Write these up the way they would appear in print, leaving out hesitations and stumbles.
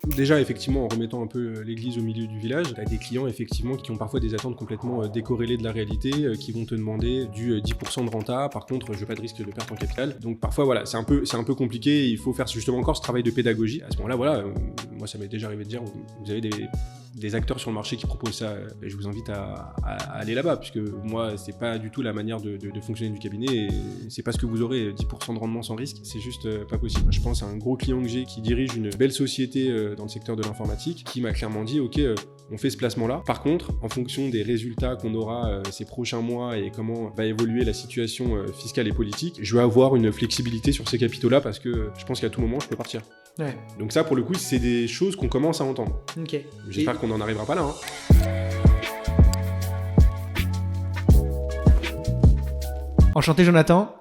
Déjà, effectivement, en remettant un peu l'église au milieu du village, tu as des clients effectivement qui ont parfois des attentes complètement décorrélées de la réalité, qui vont te demander du 10% de renta, par contre, je veux pas de risque de perte en capital. Donc parfois, voilà, c'est un peu compliqué, il faut faire justement encore ce travail de pédagogie. À ce moment-là, voilà, moi ça m'est déjà arrivé de dire, vous avez des acteurs sur le marché qui proposent ça, et je vous invite à aller là-bas, puisque moi, c'est pas du tout la manière de fonctionner du cabinet, et c'est pas ce que vous aurez, 10% de rendement sans risque, c'est juste pas possible. Je pense à un gros client que j'ai qui dirige une belle société dans le secteur de l'informatique, qui m'a clairement dit, ok, on fait ce placement-là. Par contre, en fonction des résultats qu'on aura ces prochains mois et comment va évoluer la situation fiscale et politique, je vais avoir une flexibilité sur ces capitaux-là parce que je pense qu'à tout moment, je peux partir. Ouais. Donc ça, pour le coup, c'est des choses qu'on commence à entendre. Ok. J'espère qu'on n'en arrivera pas là. Enchanté Jonathan.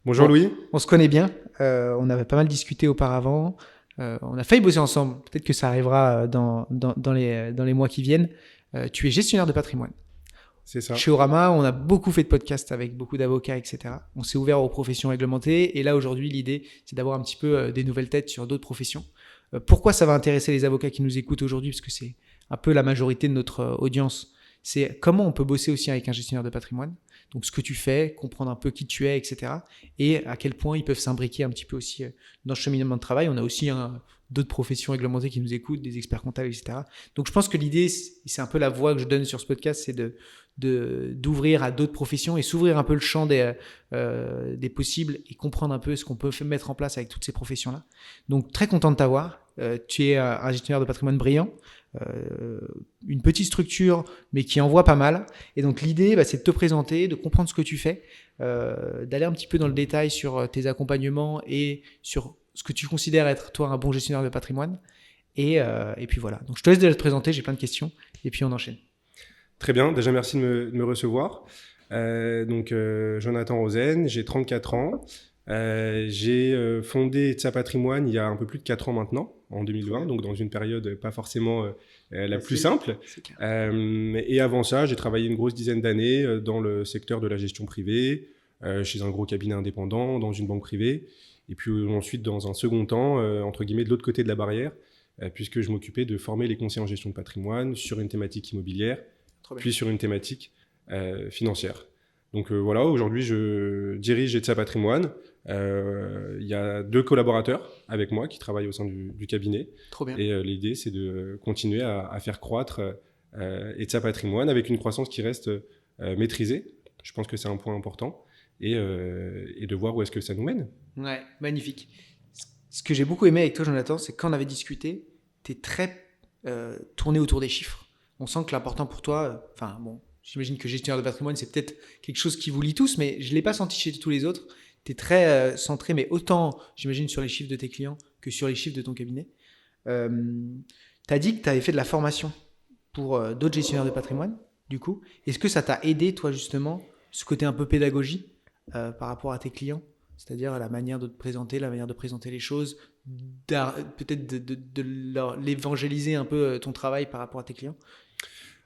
Bonjour Louis. On se connaît bien. On avait pas mal discuté auparavant. On a failli bosser ensemble. Peut-être que ça arrivera dans les mois qui viennent. Tu es gestionnaire de patrimoine. C'est ça. Chez Orama, on a beaucoup fait de podcasts avec beaucoup d'avocats, etc. On s'est ouvert aux professions réglementées. Et là, aujourd'hui, l'idée, c'est d'avoir un petit peu des nouvelles têtes sur d'autres professions. Pourquoi ça va intéresser les avocats qui nous écoutent aujourd'hui? Parce que c'est un peu la majorité de notre audience. C'est comment on peut bosser aussi avec un gestionnaire de patrimoine. Donc, ce que tu fais, comprendre un peu qui tu es, etc. Et à quel point ils peuvent s'imbriquer un petit peu aussi dans le cheminement de travail. On a aussi d'autres professions réglementées qui nous écoutent, des experts comptables, etc. Donc, je pense que l'idée, c'est un peu la voie que je donne sur ce podcast, c'est d'ouvrir à d'autres professions et s'ouvrir un peu le champ des possibles et comprendre un peu ce qu'on peut mettre en place avec toutes ces professions-là. Donc, très content de t'avoir. Tu es un gestionnaire de patrimoine brillant. Une petite structure mais qui envoie pas mal, et donc l'idée c'est de te présenter, de comprendre ce que tu fais, d'aller un petit peu dans le détail sur tes accompagnements et sur ce que tu considères être toi un bon gestionnaire de patrimoine, et puis voilà, donc je te laisse déjà te présenter, j'ai plein de questions et puis on enchaîne. Très bien, déjà merci de me recevoir. Jonathan Rosen, j'ai 34 ans. J'ai fondé Etsa Patrimoine il y a un peu plus de 4 ans maintenant, en 2020, donc dans une période pas forcément la plus simple. Et avant ça, j'ai travaillé une grosse dizaine d'années dans le secteur de la gestion privée, chez un gros cabinet indépendant, dans une banque privée, et puis ensuite dans un second temps, entre guillemets, de l'autre côté de la barrière, puisque je m'occupais de former les conseillers en gestion de patrimoine sur une thématique immobilière, puis sur une thématique financière. Donc voilà, aujourd'hui je dirige Etsa Patrimoine. Il y a 2 collaborateurs avec moi qui travaillent au sein du cabinet. Trop bien. Et l'idée, c'est de continuer à faire croître Etsa Patrimoine avec une croissance qui reste maîtrisée. Je pense que c'est un point important. Et de voir où est-ce que ça nous mène. Ouais, magnifique. Ce que j'ai beaucoup aimé avec toi, Jonathan, c'est que quand on avait discuté, tu es très tourné autour des chiffres. On sent que l'important pour toi, j'imagine que gestionnaire de patrimoine, c'est peut-être quelque chose qui vous lie tous, mais je ne l'ai pas senti chez tous les autres. Tu es très centré, mais autant, j'imagine, sur les chiffres de tes clients que sur les chiffres de ton cabinet. Tu as dit que tu avais fait de la formation pour d'autres gestionnaires de patrimoine, du coup. Est-ce que ça t'a aidé, toi, justement, ce côté un peu pédagogie par rapport à tes clients? C'est-à-dire la manière de te présenter, la manière de présenter les choses, peut-être de l'évangéliser un peu ton travail par rapport à tes clients?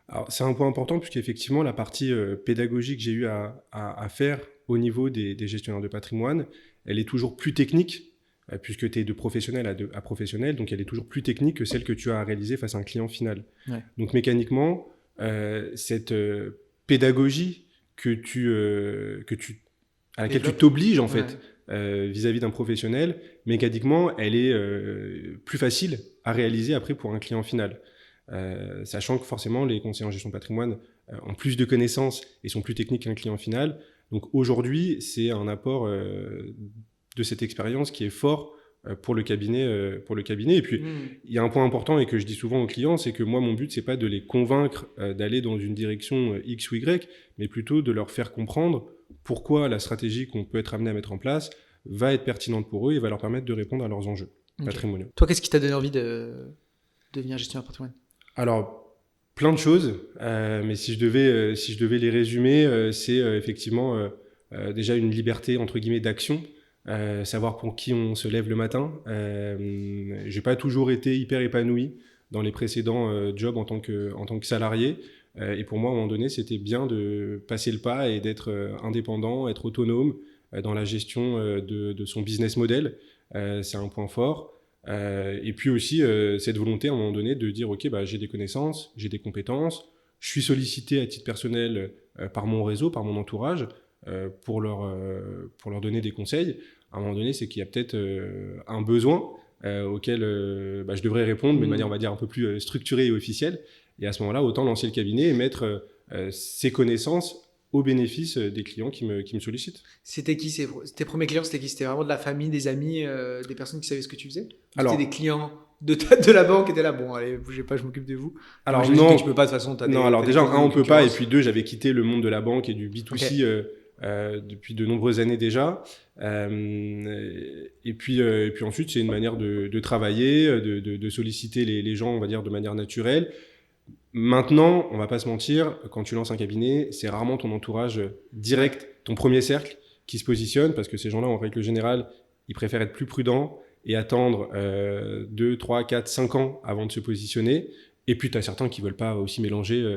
Alors, c'est un point important puisqu'effectivement, la partie pédagogique que j'ai eu à faire au niveau des gestionnaires de patrimoine, elle est toujours plus technique puisque tu es de professionnel à professionnel, donc elle est toujours plus technique que celle que tu as à réaliser face à un client final. Ouais. Donc mécaniquement, cette pédagogie à laquelle tu t'obliges en fait vis-à-vis d'un professionnel, mécaniquement, elle est plus facile à réaliser après pour un client final. Sachant que forcément les conseillers en gestion de patrimoine ont plus de connaissances et sont plus techniques qu'un client final. Donc aujourd'hui, c'est un apport de cette expérience qui est fort pour le cabinet. Et puis, il y a un point important et que je dis souvent aux clients, c'est que moi, mon but, c'est pas de les convaincre d'aller dans une direction X ou Y, mais plutôt de leur faire comprendre pourquoi la stratégie qu'on peut être amené à mettre en place va être pertinente pour eux et va leur permettre de répondre à leurs enjeux patrimoniaux. Toi, qu'est-ce qui t'a donné envie de devenir gestionnaire de patrimoine? Alors, plein de choses, mais si je devais les résumer, c'est effectivement déjà une liberté entre guillemets d'action, savoir pour qui on se lève le matin. J'ai pas toujours été hyper épanoui dans les précédents jobs en tant que salarié, et pour moi à un moment donné c'était bien de passer le pas et d'être indépendant, être autonome dans la gestion de son business model. C'est un point fort. Et puis aussi cette volonté à un moment donné de dire ok, j'ai des connaissances, j'ai des compétences, je suis sollicité à titre personnel par mon réseau, par mon entourage pour leur donner des conseils. À un moment donné, c'est qu'il y a peut-être un besoin auquel je devrais répondre, mais de manière on va dire un peu plus structurée et officielle. Et à ce moment-là, autant lancer le cabinet et mettre ces connaissances au bénéfice des clients qui me sollicitent. C'était qui tes premiers clients? C'était qui? C'était vraiment de la famille, des amis, des personnes qui savaient ce que tu faisais? Alors, c'était des clients de la banque qui étaient là, bon allez, bougez pas, je m'occupe de vous. Alors j'imagine non, que tu peux pas de toute façon. non. Alors déjà, on peut pas, et puis deux, j'avais quitté le monde de la banque et du B2C depuis de nombreuses années déjà. Et puis ensuite, c'est une manière de travailler, de solliciter les gens, on va dire, de manière naturelle. Maintenant, on va pas se mentir, quand tu lances un cabinet, c'est rarement ton entourage direct, ton premier cercle qui se positionne, parce que ces gens-là, en règle générale, ils préfèrent être plus prudents et attendre 2, 3, 4, 5 ans avant de se positionner. Et puis, tu as certains qui veulent pas aussi mélanger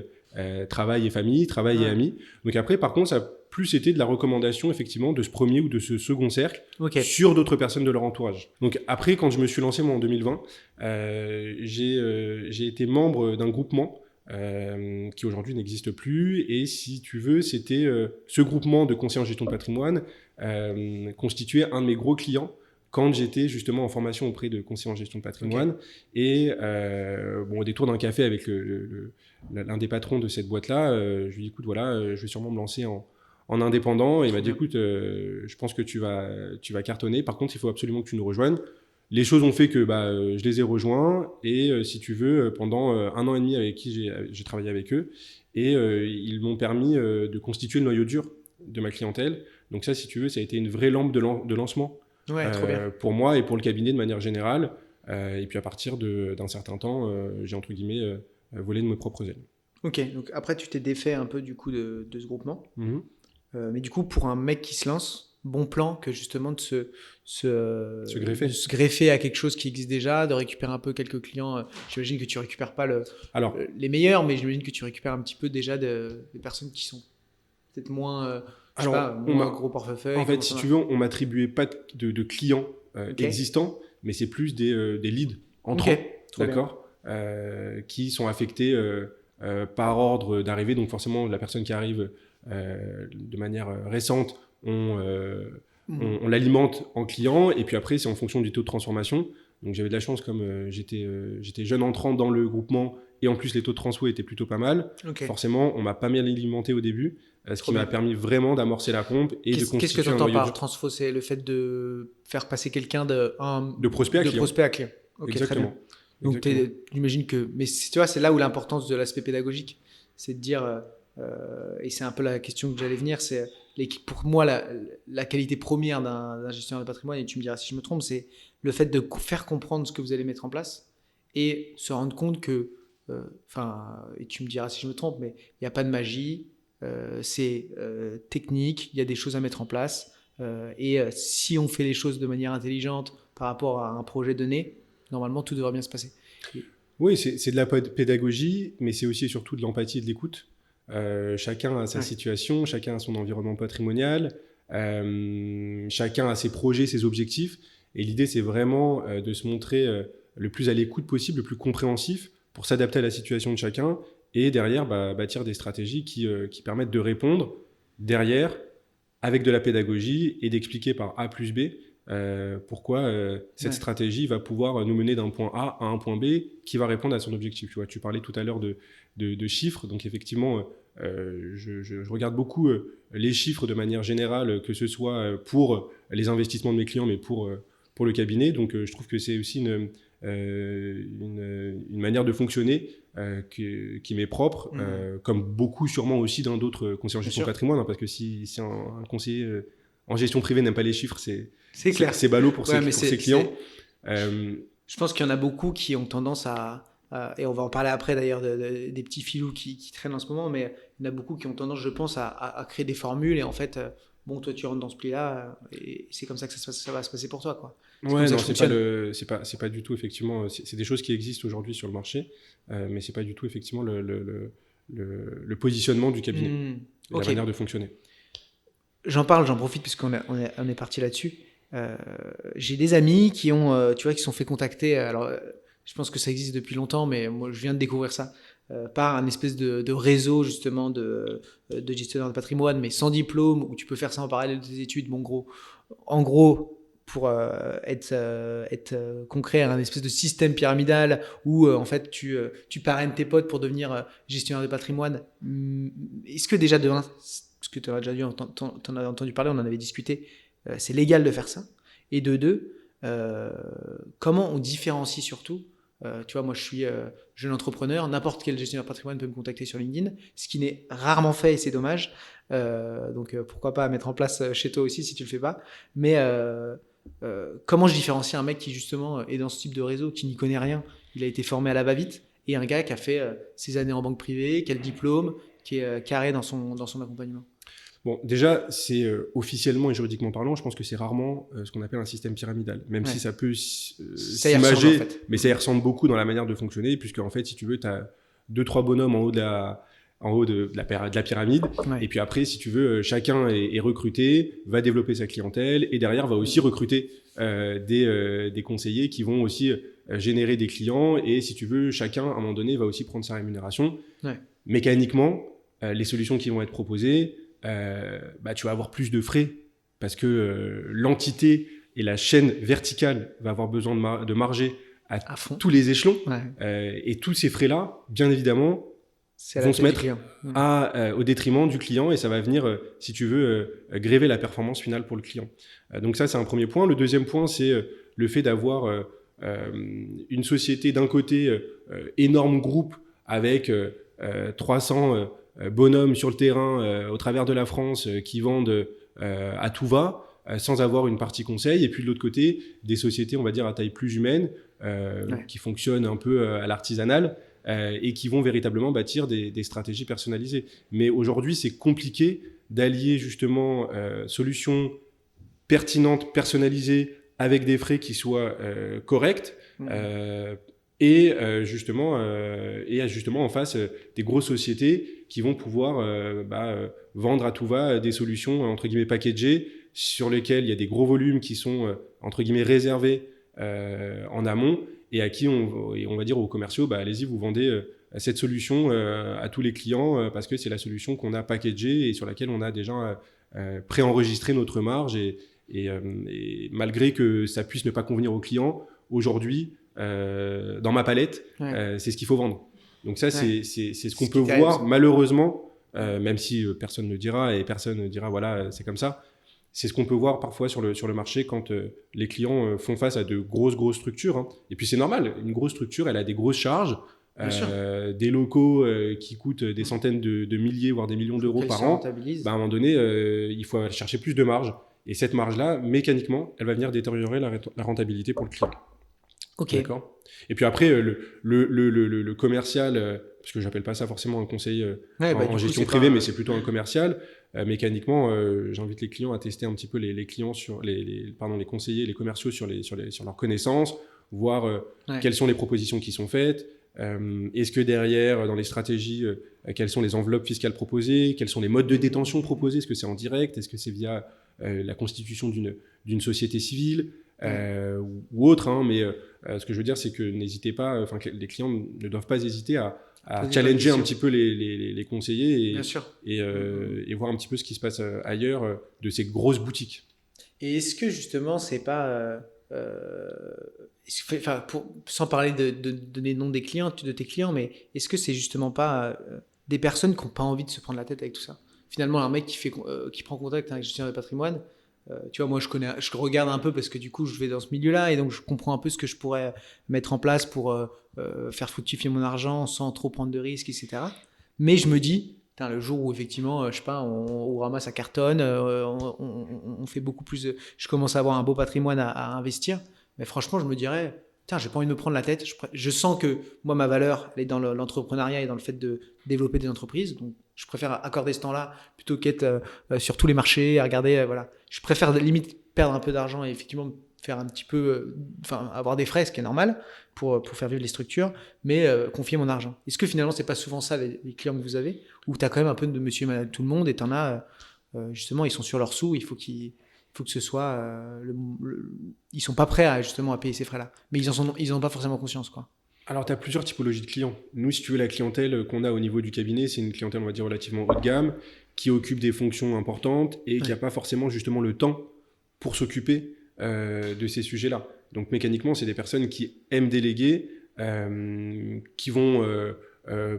travail et famille, travail et amis. Donc après, par contre, ça a plus été de la recommandation, effectivement, de ce premier ou de ce second cercle sur d'autres personnes de leur entourage. Donc après, quand je me suis lancé, moi, en 2020, j'ai été membre d'un groupement qui aujourd'hui n'existe plus. Et si tu veux, c'était ce groupement de conseillers en gestion de patrimoine constituait un de mes gros clients quand j'étais justement en formation auprès de conseillers en gestion de patrimoine. Et au détour d'un café avec l'un des patrons de cette boîte-là, je lui dis, écoute, voilà, je vais sûrement me lancer en indépendant. Et il m'a dit, écoute, je pense que tu vas cartonner. Par contre, il faut absolument que tu nous rejoignes. Les choses ont fait que je les ai rejoints. Et si tu veux, pendant 1 an et demi avec qui j'ai travaillé avec eux. Et ils m'ont permis de constituer le noyau dur de ma clientèle. Donc ça, si tu veux, ça a été une vraie lampe de lancement. Ouais, trop bien. Pour moi et pour le cabinet de manière générale. Et puis à partir d'un certain temps, j'ai entre guillemets volé de mes propres ailes. Ok, donc après tu t'es défait un peu du coup de ce groupement. Mmh. Mais du coup, pour un mec qui se lance, bon plan que justement de greffer. De se greffer à quelque chose qui existe déjà, de récupérer un peu quelques clients. J'imagine que tu récupères pas les meilleurs, mais j'imagine que tu récupères un petit peu déjà des personnes qui sont peut-être moins... moins gros portefeuille. En fait, si tu veux, on m'attribuait pas de clients existants, mais c'est plus des leads entrants, d'accord, qui sont affectés par ordre d'arrivée. Donc forcément, la personne qui arrive de manière récente, on l'alimente en client, et puis après, c'est en fonction du taux de transformation. Donc j'avais de la chance, comme j'étais jeune entrant dans le groupement, et en plus les taux de transfo étaient plutôt pas mal. Forcément, on m'a pas mal alimenté au début, ce qui m'a permis vraiment d'amorcer la pompe et de constituer. Qu'est-ce que tu entends par transfo? C'est le fait de faire passer quelqu'un de prospect à client. Okay, exactement. Donc j'imagine que, mais tu vois, c'est là où l'importance de l'aspect pédagogique, c'est de dire, et c'est un peu la question que j'allais venir, c'est pour moi la qualité première d'un gestionnaire de patrimoine, et tu me diras si je me trompe, c'est le fait de faire comprendre ce que vous allez mettre en place et se rendre compte que, et tu me diras si je me trompe, mais il n'y a pas de magie, c'est technique, il y a des choses à mettre en place, et si on fait les choses de manière intelligente par rapport à un projet donné, normalement tout devrait bien se passer. Oui, c'est de la pédagogie, mais c'est aussi et surtout de l'empathie et de l'écoute. Chacun a sa situation, chacun a son environnement patrimonial, chacun a ses projets, ses objectifs, et l'idée c'est vraiment de se montrer le plus à l'écoute possible, le plus compréhensif pour s'adapter à la situation de chacun, et derrière bâtir des stratégies qui permettent de répondre derrière avec de la pédagogie et d'expliquer par A plus B pourquoi cette stratégie va pouvoir nous mener d'un point A à un point B qui va répondre à son objectif. Tu vois, tu parlais tout à l'heure de chiffres, donc effectivement je regarde beaucoup les chiffres de manière générale, que ce soit pour les investissements de mes clients, mais pour le cabinet. Donc je trouve que c'est aussi une manière de fonctionner qui m'est propre, comme beaucoup sûrement aussi dans d'autres conseillers en gestion de patrimoine, parce que si un conseiller en gestion privée n'aime pas les chiffres, c'est clair, c'est ballot pour ses clients. Je pense qu'il y en a beaucoup qui ont tendance et on va en parler après d'ailleurs des petits filous qui traînent en ce moment, mais il y en a beaucoup qui ont tendance, je pense, à créer des formules, et en fait toi tu rentres dans ce pli-là, et c'est comme ça que ça va se passer pour toi, quoi. Ouais, non, c'est pas du tout, effectivement, c'est des choses qui existent aujourd'hui sur le marché, mais c'est pas du tout effectivement le positionnement du cabinet, la manière de fonctionner. J'en profite puisqu'on est parti là-dessus. j'ai des amis qui ont, tu vois, qui sont fait contacter. Alors, je pense que ça existe depuis longtemps, mais moi, je viens de découvrir ça par un espèce de réseau justement de gestionnaires de patrimoine, mais sans diplôme, où tu peux faire ça en parallèle de tes études. Bon, en gros, pour être concret, un espèce de système pyramidal où en fait tu parraines tes potes pour devenir gestionnaire de patrimoine. Est-ce que déjà de un, parce que tu as déjà dû t'en as entendu parler, on en avait discuté, c'est légal de faire ça, et de deux, comment on différencie surtout, tu vois, moi je suis jeune entrepreneur, n'importe quel gestionnaire de patrimoine peut me contacter sur LinkedIn, ce qui n'est rarement fait et c'est dommage, donc pourquoi pas mettre en place chez toi aussi si tu le fais pas, mais comment je différencie un mec qui justement est dans ce type de réseau, qui n'y connaît rien, il a été formé à la va-vite, et un gars qui a fait ses années en banque privée, qui a le diplôme, qui est carré dans son accompagnement. Bon, déjà, c'est officiellement et juridiquement parlant, je pense que c'est rarement ce qu'on appelle un système pyramidal, même si ça peut s'imager, en fait. Mais ça y ressemble beaucoup dans la manière de fonctionner, puisque en fait, si tu veux, tu as 2-3 bonhommes en haut de la pyramide, et puis après, si tu veux, chacun est recruté, va développer sa clientèle, et derrière va aussi recruter des conseillers qui vont aussi générer des clients, et si tu veux, chacun, à un moment donné, va aussi prendre sa rémunération. Mécaniquement, les solutions qui vont être proposées, tu vas avoir plus de frais parce que l'entité et la chaîne verticale va avoir besoin de marger à fond, tous les échelons. Et tous ces frais-là, bien évidemment, vont se mettre au détriment du client et ça va venir, si tu veux, gréver la performance finale pour le client. Donc ça, c'est un premier point. Le deuxième point, c'est le fait d'avoir une société d'un côté, énorme groupe avec 300 bonhommes sur le terrain au travers de la France qui vendent à tout va sans avoir une partie conseil, et puis de l'autre côté des sociétés on va dire à taille plus humaine qui fonctionnent un peu à l'artisanal et qui vont véritablement bâtir des stratégies personnalisées. Mais aujourd'hui c'est compliqué d'allier justement solutions pertinentes, personnalisées avec des frais qui soient corrects et justement en face des grosses sociétés qui vont pouvoir vendre à tout va des solutions entre guillemets packagées sur lesquelles il y a des gros volumes qui sont entre guillemets réservés en amont et à qui on va dire aux commerciaux allez-y, vous vendez cette solution à tous les clients parce que c'est la solution qu'on a packagée et sur laquelle on a déjà préenregistré notre marge et malgré que ça puisse ne pas convenir aux clients aujourd'hui dans ma palette, c'est ce qu'il faut vendre. Donc ça, c'est ce qu'on peut voir malheureusement, même si personne ne dira et personne ne dira voilà, c'est comme ça. C'est ce qu'on peut voir parfois sur le marché quand les clients font face à de grosses structures. Hein. Et puis c'est normal, une grosse structure, elle a des grosses charges, des locaux qui coûtent des centaines de milliers, voire des millions d'euros par an. À un moment donné, il faut aller chercher plus de marge. Et cette marge-là, mécaniquement, elle va venir détériorer la rentabilité pour le client. Ok. D'accord. Et puis après, le commercial, parce que j'appelle pas ça forcément un conseiller en gestion privée, mais c'est plutôt un commercial. Mécaniquement, j'invite les clients à tester un petit peu les clients sur les conseillers, les commerciaux sur leurs connaissances, voir quelles sont les propositions qui sont faites. Est-ce que derrière, dans les stratégies, quelles sont les enveloppes fiscales proposées, quels sont les modes de détention proposés, est-ce que c'est en direct, est-ce que c'est via la constitution d'une société civile ou autre, hein, mais ce que je veux dire, c'est que n'hésitez pas, que les clients ne doivent pas hésiter à challenger un petit peu les conseillers et voir un petit peu ce qui se passe ailleurs de ces grosses boutiques. Et est-ce que justement, c'est pas... sans parler de donner le nom des clients, de tes clients, mais est-ce que c'est justement pas des personnes qui n'ont pas envie de se prendre la tête avec tout ça ? Finalement, un mec qui prend contact avec un gestionnaire de patrimoine, tu vois, moi je regarde un peu parce que du coup je vais dans ce milieu-là et donc je comprends un peu ce que je pourrais mettre en place pour faire fructifier mon argent sans trop prendre de risques, etc. Mais je me dis, le jour où effectivement, je sais pas, on ramasse à cartonne, on fait beaucoup plus. Je commence à avoir un beau patrimoine à investir, mais franchement, je me dirais, j'ai pas envie de me prendre la tête. Je sens que moi, ma valeur, elle est dans l'entrepreneuriat et dans le fait de développer des entreprises. Donc, je préfère accorder ce temps-là plutôt qu'être sur tous les marchés, à regarder. Voilà. Je préfère limite perdre un peu d'argent et effectivement faire un petit peu, avoir des frais, ce qui est normal pour faire vivre les structures, mais confier mon argent. Est-ce que finalement, c'est pas souvent ça les clients que vous avez, où tu as quand même un peu de monsieur et madame tout le monde et tu en as, justement, ils sont sur leurs sous, il faut qu'ils faut que ce soit ils sont pas prêts justement à payer ces frais-là, mais ils en ont pas forcément conscience, quoi. Alors, tu as plusieurs typologies de clients. Nous, si tu veux, la clientèle qu'on a au niveau du cabinet, c'est une clientèle, on va dire, relativement haut de gamme, qui occupe des fonctions importantes et qui n'a pas forcément justement le temps pour s'occuper de ces sujets-là. Donc, mécaniquement, c'est des personnes qui aiment déléguer, qui vont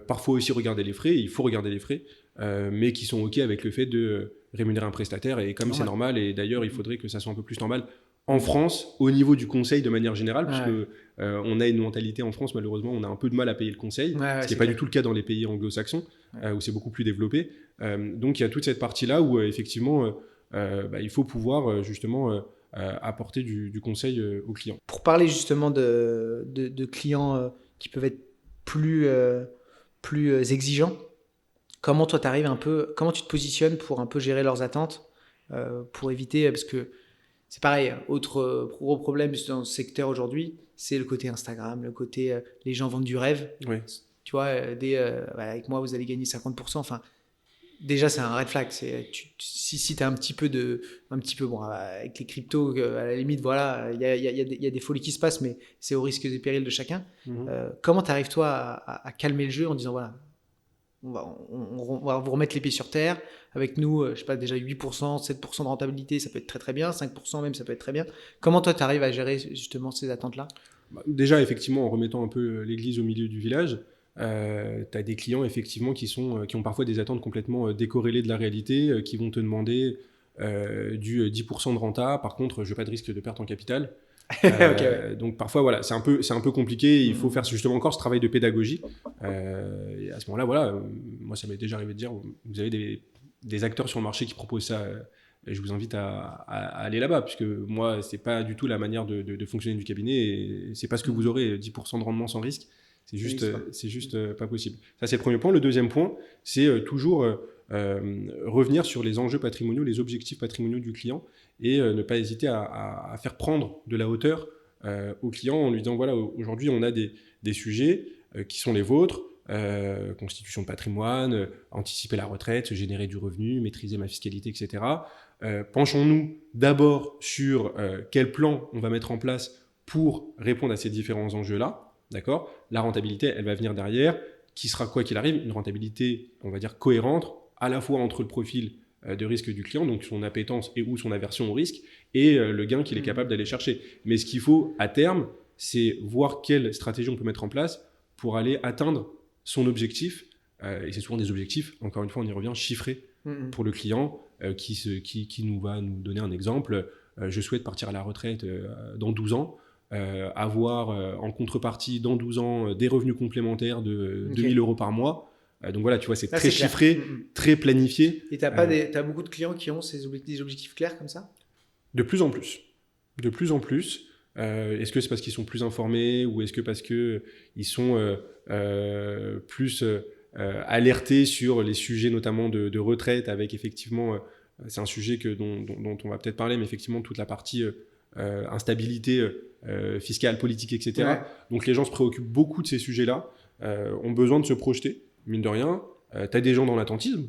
parfois aussi regarder les frais, il faut regarder les frais, mais qui sont OK avec le fait de rémunérer un prestataire. Et comme c'est normal, et d'ailleurs, il faudrait que ça soit un peu plus normal en France, au niveau du conseil de manière générale, puisque on a une mentalité en France, malheureusement, on a un peu de mal à payer le conseil, ce qui n'est pas du tout le cas dans les pays anglo-saxons, où c'est beaucoup plus développé. Donc il y a toute cette partie-là où effectivement, il faut pouvoir justement apporter du conseil aux clients. Pour parler justement de clients qui peuvent être plus exigeants, comment toi comment tu te positionnes pour un peu gérer leurs attentes, pour éviter, parce que c'est pareil, autre gros problème dans ce secteur aujourd'hui, c'est le côté Instagram, le côté les gens vendent du rêve. Oui. Tu vois, avec moi, vous allez gagner 50%. Enfin, déjà, c'est un red flag. Si tu as un petit peu bon, avec les cryptos, à la limite, voilà, il y a des folies qui se passent, mais c'est au risque et périls de chacun. Comment tu arrives, toi, à calmer le jeu en disant, voilà, on va vous remettre les pieds sur terre. Avec nous, je sais pas, déjà 8%, 7% de rentabilité, ça peut être très très bien. 5% même, ça peut être très bien. Comment toi, tu arrives à gérer justement ces attentes-là ? Déjà, effectivement, en remettant un peu l'église au milieu du village, tu as des clients effectivement qui ont parfois des attentes complètement décorrélées de la réalité, qui vont te demander du 10% de renta. Par contre, je n'ai pas de risque de perte en capital. Donc parfois, voilà, c'est un peu compliqué. Il faut faire justement encore ce travail de pédagogie. Et à ce moment-là, voilà, moi, ça m'est déjà arrivé de dire, vous avez des acteurs sur le marché qui proposent ça. Je vous invite à aller là-bas, puisque moi, c'est pas du tout la manière de fonctionner du cabinet. Et c'est pas ce que vous aurez, 10% de rendement sans risque. C'est juste pas possible. Ça, c'est le premier point. Le deuxième point, c'est toujours revenir sur les enjeux patrimoniaux, les objectifs patrimoniaux du client et ne pas hésiter à faire prendre de la hauteur au client en lui disant, voilà, aujourd'hui, on a des sujets qui sont les vôtres, constitution de patrimoine, anticiper la retraite, générer du revenu, maîtriser ma fiscalité, etc. Penchons-nous d'abord sur quel plan on va mettre en place pour répondre à ces différents enjeux-là. D'accord ? La rentabilité, elle va venir derrière, qui sera, quoi qu'il arrive, une rentabilité, on va dire, cohérente, à la fois entre le profil de risque du client, donc son appétence et ou son aversion au risque, et le gain qu'il est capable d'aller chercher. Mais ce qu'il faut, à terme, c'est voir quelle stratégie on peut mettre en place pour aller atteindre son objectif, et c'est souvent des objectifs, encore une fois, on y revient, chiffrés pour le client, qui nous va nous donner un exemple. Je souhaite partir à la retraite dans 12 ans, avoir en contrepartie dans 12 ans des revenus complémentaires de 2000 € par mois. Donc voilà, tu vois, c'est très chiffré, très planifié. Et t'as beaucoup de clients qui ont des objectifs clairs comme ça ? De plus en plus. De plus en plus. Est-ce que c'est parce qu'ils sont plus informés ou est-ce que parce qu'ils sont plus alertés sur les sujets notamment de retraite avec effectivement, c'est un sujet dont on va peut-être parler, mais effectivement toute la partie instabilité fiscale, politique, etc. Ouais. Donc les gens se préoccupent beaucoup de ces sujets-là, ont besoin de se projeter, mine de rien. Tu as des gens dans l'attentisme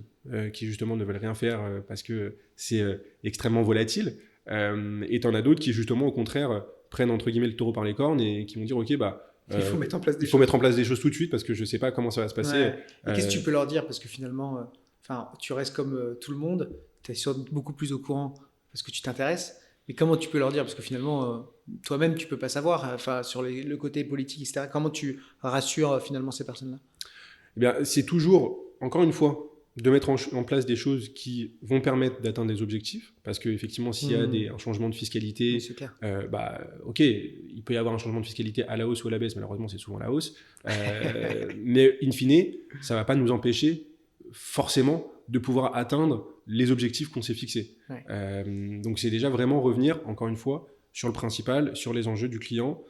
qui justement ne veulent rien faire parce que c'est extrêmement volatile. Et tu en as d'autres qui justement au contraire prennent entre guillemets le taureau par les cornes et qui vont dire ok, il faut mettre en place des choses tout de suite parce que je sais pas comment ça va se passer. Ouais. Et qu'est-ce que tu peux leur dire, parce que finalement tu restes comme tout le monde, tu es beaucoup plus au courant parce que tu t'intéresses, mais comment tu peux leur dire, parce que finalement toi-même tu peux pas savoir, sur le côté politique, etc. Comment tu rassures finalement ces personnes-là? Eh bien, c'est toujours, encore une fois, de mettre en place des choses qui vont permettre d'atteindre des objectifs, parce qu'effectivement, s'il y a un changement de fiscalité, ok, il peut y avoir un changement de fiscalité à la hausse ou à la baisse, malheureusement c'est souvent à la hausse, mais in fine, ça ne va pas nous empêcher forcément de pouvoir atteindre les objectifs qu'on s'est fixés. Ouais. Donc c'est déjà vraiment revenir, encore une fois, sur le principal, sur les enjeux du client,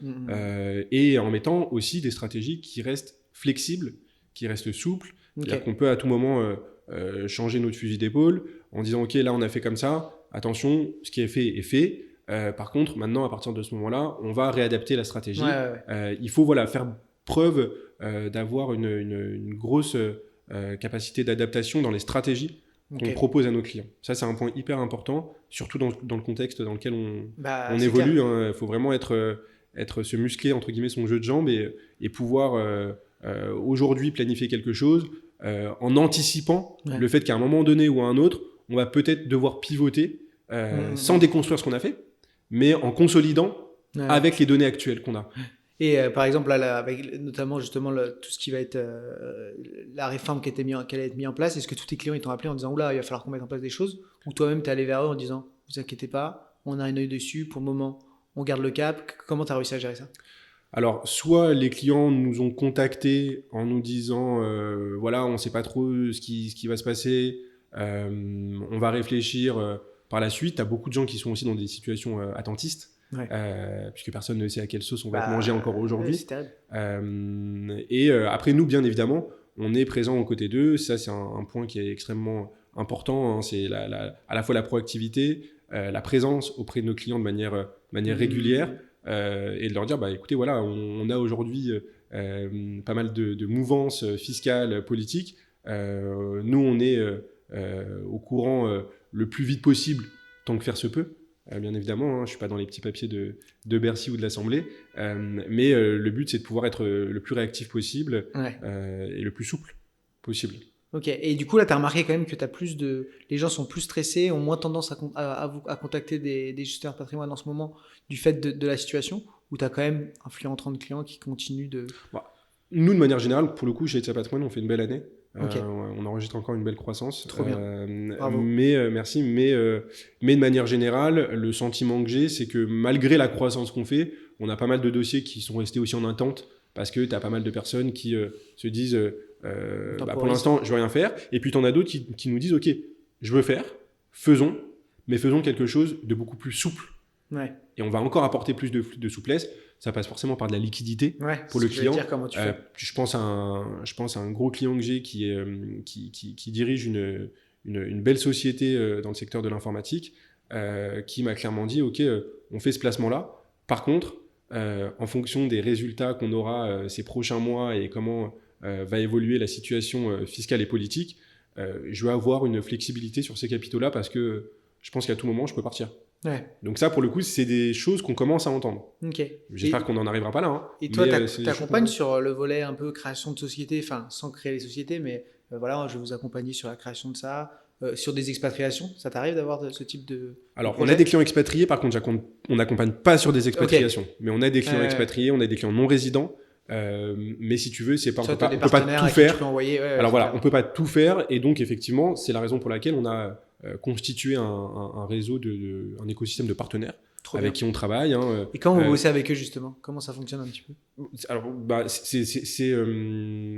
et en mettant aussi des stratégies qui restent flexibles, qui restent souples, c'est-à-dire qu'on peut à tout moment changer notre fusil d'épaule en disant ok, là on a fait comme ça, attention, ce qui est fait est fait, par contre maintenant à partir de ce moment-là on va réadapter la stratégie. Il faut faire preuve d'avoir une grosse capacité d'adaptation dans les stratégies qu'on propose à nos clients. Ça, c'est un point hyper important, surtout dans le contexte dans lequel on évolue. Il faut vraiment se muscler, entre guillemets, son jeu de jambes et pouvoir aujourd'hui planifier quelque chose en anticipant le fait qu'à un moment donné ou à un autre, on va peut-être devoir pivoter sans déconstruire ce qu'on a fait, mais en consolidant avec les données actuelles qu'on a. Et par exemple, là, avec notamment justement tout ce qui va être la réforme qui allait être mise en place, est-ce que tous tes clients ils t'ont appelé en disant oula, il va falloir qu'on mette en place des choses, ou toi-même tu es allé vers eux en disant vous inquiétez pas, on a un œil dessus, pour le moment on garde le cap. Comment tu as réussi à gérer ça? Alors, soit les clients nous ont contactés en nous disant voilà, on ne sait pas trop ce qui va se passer, on va réfléchir par la suite. Tu as beaucoup de gens qui sont aussi dans des situations attentistes. Puisque personne ne sait à quelle sauce on va être mangé encore aujourd'hui. Après, nous, bien évidemment, on est présent aux côtés d'eux. Ça, c'est un point qui est extrêmement important. C'est à la fois la proactivité, la présence auprès de nos clients de manière régulière et de leur dire, écoutez, voilà, on a aujourd'hui pas mal de mouvances fiscales, politiques. Nous, on est au courant le plus vite possible, tant que faire se peut. Bien évidemment, je ne suis pas dans les petits papiers de Bercy ou de l'Assemblée, mais le but, c'est de pouvoir être le plus réactif possible et le plus souple possible. Ok, et du coup, là, tu as remarqué quand même que les gens sont plus stressés, ont moins tendance à contacter des gestionnaires de patrimoine en ce moment du fait de la situation, ou tu as quand même un flux entrant de clients qui continue de... Nous, de manière générale, pour le coup, chez Etsa Patrimoine, on fait une belle année. On enregistre encore une belle croissance. Trop bien. Bravo. Merci. Mais de manière générale, le sentiment que j'ai, c'est que malgré la croissance qu'on fait, on a pas mal de dossiers qui sont restés aussi en attente parce que tu as pas mal de personnes qui se disent pour l'instant, je veux rien faire. Et puis, tu en as d'autres qui nous disent ok, je veux faire, faisons, mais faisons quelque chose de beaucoup plus souple. Et on va encore apporter plus de souplesse. Ça passe forcément par de la liquidité pour le client. Je pense à un gros client que j'ai qui dirige une belle société dans le secteur de l'informatique qui m'a clairement dit ok, on fait ce placement-là. Par contre, en fonction des résultats qu'on aura ces prochains mois et comment va évoluer la situation fiscale et politique, je vais avoir une flexibilité sur ces capitaux-là parce que je pense qu'à tout moment, je peux partir. Donc ça, pour le coup, c'est des choses qu'on commence à entendre. J'espère qu'on n'en arrivera pas là. Et toi, tu accompagnes sur le volet un peu création de société, enfin sans créer les sociétés, mais voilà, je vais vous accompagner sur la création de ça, sur des expatriations. Ça t'arrive d'avoir ce type de Alors, on a des clients expatriés, par contre, on n'accompagne pas sur des expatriations. Mais on a des clients expatriés, on a des clients non résidents. Mais si tu veux, on peut pas tout faire. Alors voilà, on peut pas tout faire, et donc effectivement, c'est la raison pour laquelle on a constitué un réseau, un écosystème de partenaires avec qui on travaille. Et quand vous bossez avec eux justement, comment ça fonctionne un petit peu? Alors,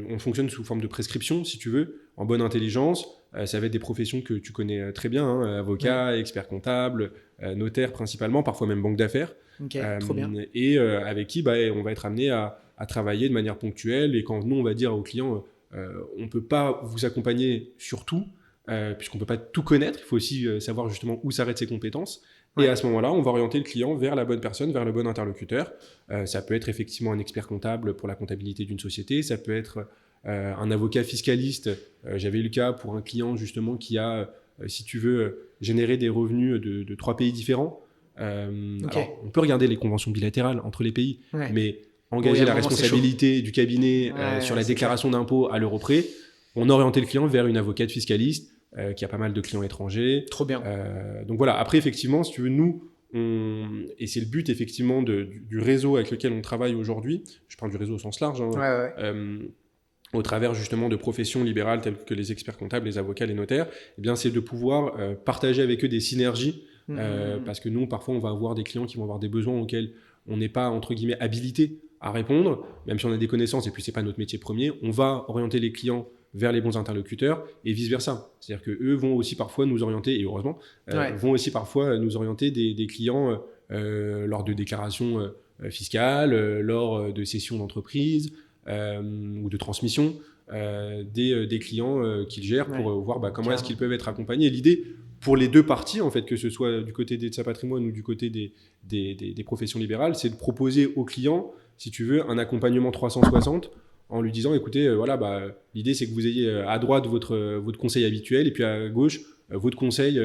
on fonctionne sous forme de prescription, si tu veux, en bonne intelligence. Ça va être des professions que tu connais très bien, avocats, experts comptables, notaires principalement, parfois même banque d'affaires. Trop bien. Et avec qui on va être amené à travailler de manière ponctuelle. Et quand nous, on va dire aux clients, on ne peut pas vous accompagner sur tout, puisqu'on ne peut pas tout connaître. Il faut aussi savoir justement où s'arrêtent ses compétences. Et à ce moment-là, on va orienter le client vers la bonne personne, vers le bon interlocuteur. Ça peut être effectivement un expert comptable pour la comptabilité d'une société. Ça peut être un avocat fiscaliste. J'avais eu le cas pour un client justement qui a, si tu veux, généré des revenus de 3 pays différents. Alors, on peut regarder les conventions bilatérales entre les pays, mais engager la responsabilité du cabinet sur la déclaration d'impôt à l'euro près, on orientait le client vers une avocate fiscaliste qui a pas mal de clients étrangers. Trop bien. Donc voilà, après effectivement, si tu veux, nous, et c'est le but effectivement du réseau avec lequel on travaille aujourd'hui, je parle du réseau au sens large, au travers justement de professions libérales telles que les experts comptables, les avocats, les notaires, eh bien, c'est de pouvoir partager avec eux des synergies, parce que nous, parfois, on va avoir des clients qui vont avoir des besoins auxquels on n'est pas, entre guillemets, habilité à répondre, même si on a des connaissances, et puis c'est pas notre métier premier. On va orienter les clients vers les bons interlocuteurs et vice-versa. C'est-à-dire qu'eux vont aussi parfois nous orienter, et heureusement, vont aussi parfois nous orienter des clients lors de déclarations fiscales, lors de cessions d'entreprise ou de transmission, des clients qu'ils gèrent pour voir comment est-ce qu'ils peuvent être accompagnés. L'idée, pour les deux parties, en fait, que ce soit du côté d'Etsa Patrimoine ou du côté des professions libérales, c'est de proposer aux clients, si tu veux, un accompagnement 360 en lui disant écoutez, l'idée c'est que vous ayez à droite votre conseil habituel et puis à gauche votre conseil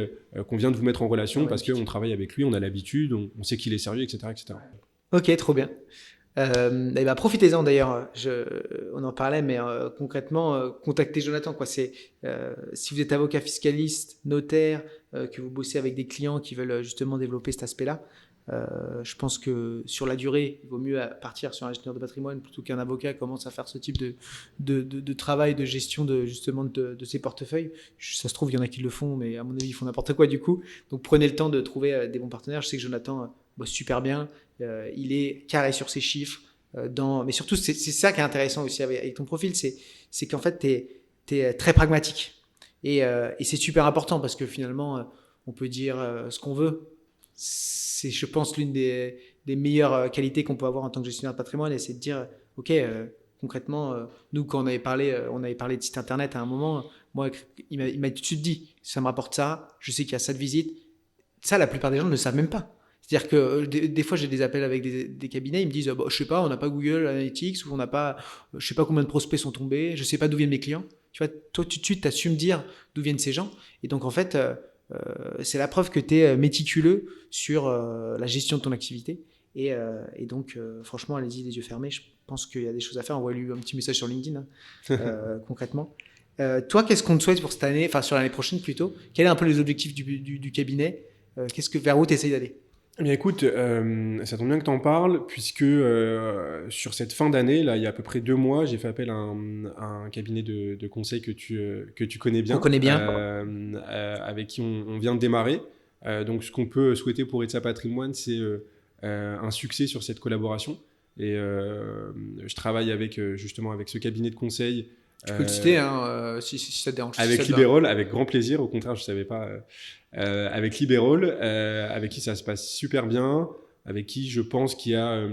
qu'on vient de vous mettre en relation parce qu'on travaille avec lui, on a l'habitude, on sait qu'il est sérieux, etc. etc. Ok, trop bien. Profitez-en d'ailleurs, on en parlait, mais concrètement, contactez Jonathan. Quoi. Si vous êtes avocat fiscaliste, notaire, que vous bossez avec des clients qui veulent justement développer cet aspect-là, je pense que sur la durée, il vaut mieux partir sur un gestionnaire de patrimoine plutôt qu'un avocat commence à faire ce type de travail, de gestion de ses portefeuilles. Ça se trouve, il y en a qui le font, mais à mon avis, ils font n'importe quoi du coup. Donc prenez le temps de trouver des bons partenaires. Je sais que Jonathan bosse super bien. Il est carré sur ses chiffres. Mais surtout, c'est ça qui est intéressant aussi avec ton profil, c'est qu'en fait, tu es très pragmatique. Et c'est super important parce que finalement, on peut dire ce qu'on veut. C'est, je pense, l'une des meilleures qualités qu'on peut avoir en tant que gestionnaire de patrimoine, et c'est de dire, ok, concrètement, nous, quand on avait parlé de site internet à un moment, moi, il m'a tout de suite dit, ça me rapporte ça, je sais qu'il y a ça de visite. Ça, la plupart des gens ne le savent même pas. C'est-à-dire que des fois, j'ai des appels avec des cabinets, ils me disent, je sais pas, on n'a pas Google Analytics, ou on n'a pas, je sais pas combien de prospects sont tombés, je sais pas d'où viennent mes clients. Tu vois, toi, tout de suite, tu as su me dire d'où viennent ces gens. Et donc, en fait, c'est la preuve que tu es méticuleux sur la gestion de ton activité. Et donc, franchement, allez-y, les yeux fermés. Je pense qu'il y a des choses à faire. Envoie-lui un petit message sur LinkedIn, concrètement. Toi, qu'est-ce qu'on te souhaite pour cette année, enfin sur l'année prochaine plutôt? Quels sont un peu les objectifs du cabinet? Vers où tu essayes d'aller? Eh bien écoute, ça tombe bien que tu en parles, puisque sur cette fin d'année, là, il y a à peu près 2 mois, j'ai fait appel à un cabinet de conseil que tu connais bien. On connaît bien. Avec qui on vient de démarrer. Donc ce qu'on peut souhaiter pour Etsa Patrimoine, c'est un succès sur cette collaboration. Et je travaille justement avec ce cabinet de conseil. Tu peux le citer si ça te dérange. Avec Libérol, avec grand plaisir. Au contraire, je ne savais pas. Avec Libérol, avec qui ça se passe super bien, avec qui je pense qu'il y a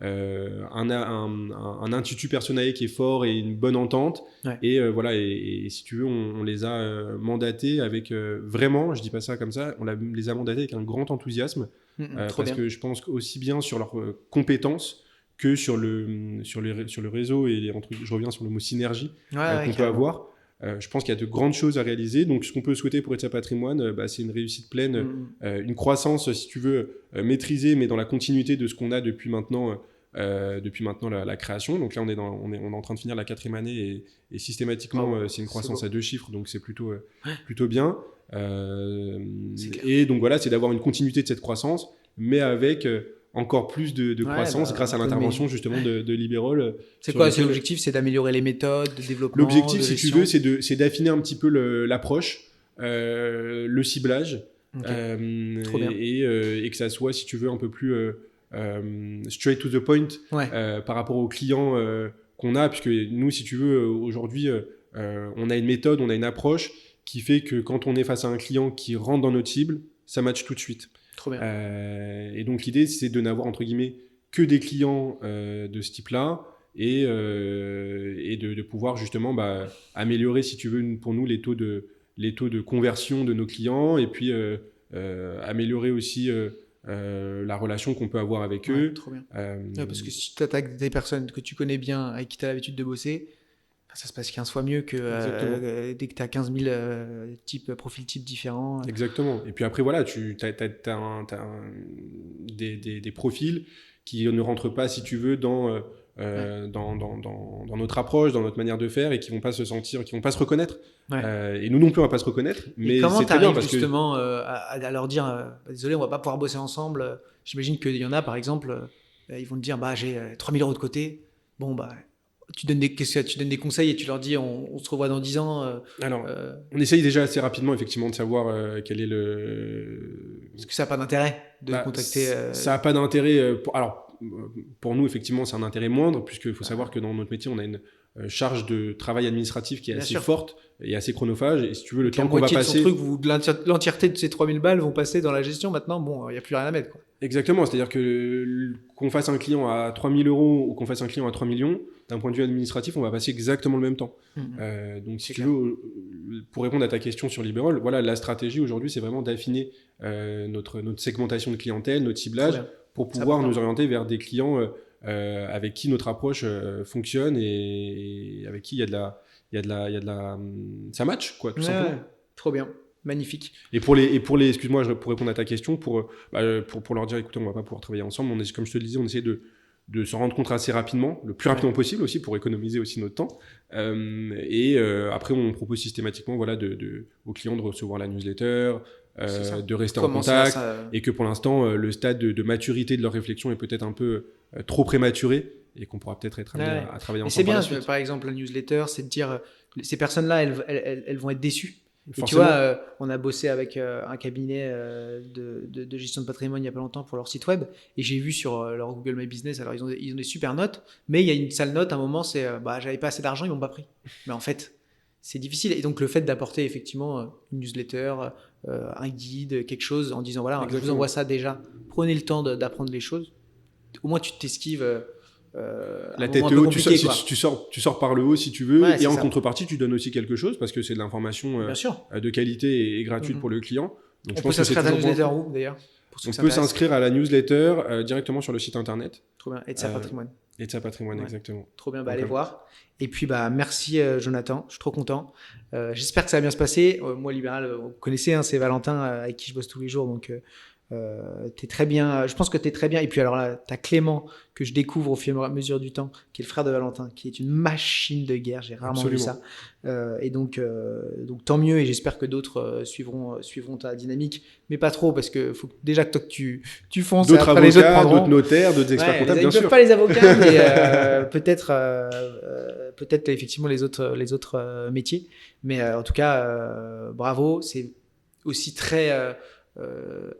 un intuitu personae qui est fort et une bonne entente. Ouais. Et si tu veux, on les a mandatés avec vraiment, je dis pas ça comme ça, les a mandatés avec un grand enthousiasme. Parce bien. Que je pense aussi bien sur leurs compétences que sur le réseau et je reviens sur le mot synergie qu'on peut avoir. Je pense qu'il y a de grandes choses à réaliser. Donc, ce qu'on peut souhaiter pour Etsa Patrimoine, c'est une réussite pleine, une croissance, si tu veux, maîtrisée, mais dans la continuité de ce qu'on a depuis maintenant la création. Donc là, on est en train de finir la 4e année et systématiquement, c'est une croissance à 2 chiffres, donc c'est plutôt bien. Et donc voilà, c'est d'avoir une continuité de cette croissance, mais avec encore plus de croissance grâce à l'intervention justement de Libérol. C'est quoi l'objectif? C'est d'améliorer les méthodes de développement? L'objectif, si tu veux, c'est d'affiner un petit peu l'approche, le ciblage, et que ça soit, si tu veux, un peu plus straight to the point par rapport aux clients qu'on a, puisque nous, si tu veux, aujourd'hui, on a une méthode, on a une approche qui fait que quand on est face à un client qui rentre dans notre cible, ça match tout de suite. Trop bien. Et donc l'idée, c'est de n'avoir entre guillemets que des clients de ce type-là et de pouvoir justement améliorer, si tu veux, pour nous les taux de conversion de nos clients, et puis améliorer aussi la relation qu'on peut avoir avec eux. Trop bien. Parce que si tu attaques des personnes que tu connais bien, avec qui tu as l'habitude de bosser, ça se passe 15 fois mieux que dès que tu as 15 000 profils types différents. Exactement. Et puis après, voilà, tu as des profils qui ne rentrent pas, si tu veux, dans notre approche, dans notre manière de faire, et qui vont pas se reconnaître. Et nous non plus, on va pas se reconnaître. Mais comment tu arrives justement à leur dire désolé, on va pas pouvoir bosser ensemble. J'imagine qu'il y en a, par exemple, ils vont te dire j'ai 3 000 € de côté. Bon, tu donnes des conseils et tu leur dis on se revoit dans 10 ans. Alors, on essaye déjà assez rapidement effectivement de savoir quel est Est-ce que ça n'a pas d'intérêt de contacter Ça n'a pas d'intérêt. Pour nous, effectivement, c'est un intérêt moindre, puisqu'il faut savoir que dans notre métier, on a une charge de travail administratif qui est assez forte et assez chronophage. Et si tu veux, le temps qu'on va passer... l'entièreté de ces 3 000 balles vont passer dans la gestion maintenant. Bon, il n'y a plus rien à mettre, quoi. Exactement, c'est-à-dire qu'on fasse un client à 3 000 € ou qu'on fasse un client à 3 millions, d'un point de vue administratif, on va passer exactement le même temps. Donc, si tu veux, pour répondre à ta question sur Libérol, voilà, la stratégie aujourd'hui, c'est vraiment d'affiner notre segmentation de clientèle, notre ciblage, pour pouvoir nous orienter vers des clients avec qui notre approche fonctionne et avec qui ça match, quoi, tout simplement. Trop bien. Magnifique. Et pour les, excuse-moi, pour répondre à ta question, pour leur dire, écoutez, on va pas pouvoir travailler ensemble, comme je te le disais, on essaie de s'en rendre compte assez rapidement, le plus rapidement possible aussi, pour économiser aussi notre temps. Après, on propose systématiquement, aux clients de recevoir la newsletter, de rester en contact, et que pour l'instant, le stade de maturité de leur réflexion est peut-être un peu trop prématuré, et qu'on pourra peut-être être amené à travailler ensemble. C'est bien, par exemple, la newsletter, c'est de dire, ces personnes-là, elles vont être déçues. Et tu vois, on a bossé avec un cabinet de gestion de patrimoine il n'y a pas longtemps pour leur site web, et j'ai vu sur leur Google My Business, alors ils ont des super notes, mais il y a une sale note à un moment, c'est j'avais pas assez d'argent, ils m'ont pas pris. Mais en fait, c'est difficile. Et donc le fait d'apporter effectivement une newsletter, un guide, quelque chose en disant voilà, je vous envoie ça déjà, prenez le temps d'apprendre les choses, au moins tu t'esquives. La tête haute, tu sors par le haut si tu veux, et en contrepartie tu donnes aussi quelque chose parce que c'est de l'information de qualité et gratuite pour le client. Donc, on peut s'inscrire à ta newsletter où d'ailleurs? On peut s'inscrire à la newsletter directement sur le site internet. Trop bien. Et de sa patrimoine. Et de sa patrimoine, exactement. Trop bien, allez voir. Et puis merci Jonathan, je suis trop content. J'espère que ça va bien se passer. Moi, Libéral, vous connaissez, c'est Valentin avec qui je bosse tous les jours, donc t'es très bien. Je pense que t'es très bien. Et puis alors là, t'as Clément que je découvre au fur et à mesure du temps, qui est le frère de Valentin, qui est une machine de guerre. J'ai rarement vu ça. Et donc tant mieux. Et j'espère que d'autres suivront ta dynamique, mais pas trop parce que faut déjà que toi tu fonces. D'autres avocats, d'autres notaires, d'autres experts comptables, bien sûr. Ils peuvent pas les avocats, mais peut-être effectivement les autres métiers. Mais en tout cas, bravo. C'est aussi très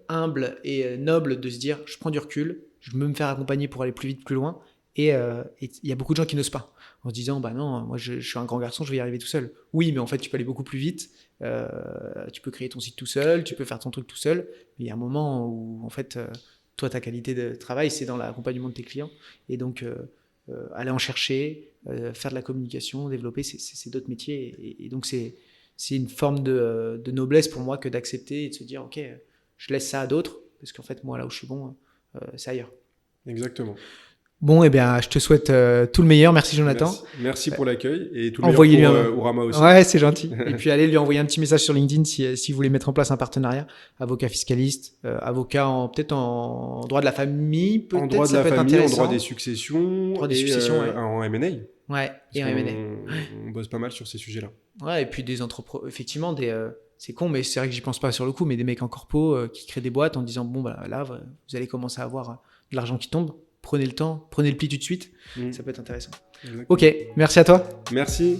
humble et noble de se dire je prends du recul, je veux me faire accompagner pour aller plus vite, plus loin, et il y a beaucoup de gens qui n'osent pas en se disant non, moi je suis un grand garçon, je vais y arriver tout seul. Oui, mais en fait tu peux aller beaucoup plus vite, tu peux créer ton site tout seul, tu peux faire ton truc tout seul, mais il y a un moment où en fait toi ta qualité de travail c'est dans l'accompagnement de tes clients, et donc aller en chercher, faire de la communication, développer, c'est d'autres métiers, et donc c'est une forme de noblesse pour moi que d'accepter et de se dire ok, je laisse ça à d'autres, parce qu'en fait moi là où je suis bon, c'est ailleurs. Exactement. Bon, eh bien, je te souhaite tout le meilleur. Merci Jonathan. Merci pour l'accueil et tout le meilleur pour Ourama aussi. Ouais, c'est gentil. Et puis allez lui envoyer un petit message sur LinkedIn si vous voulez mettre en place un partenariat. Avocat fiscaliste, avocat peut-être en droit de la famille, peut-être. En droit de la famille, en droit des successions, en M&A. Ouais, et en M&A. On bosse pas mal sur ces sujets-là. Ouais, et puis des entrepreneurs, effectivement, c'est con, mais c'est vrai que j'y pense pas sur le coup, mais des mecs en corpo qui créent des boîtes en disant bon, là, vous allez commencer à avoir de l'argent qui tombe. Prenez le temps, prenez le pli tout de suite. Ça peut être intéressant. Exactement. Ok, merci à toi. Merci.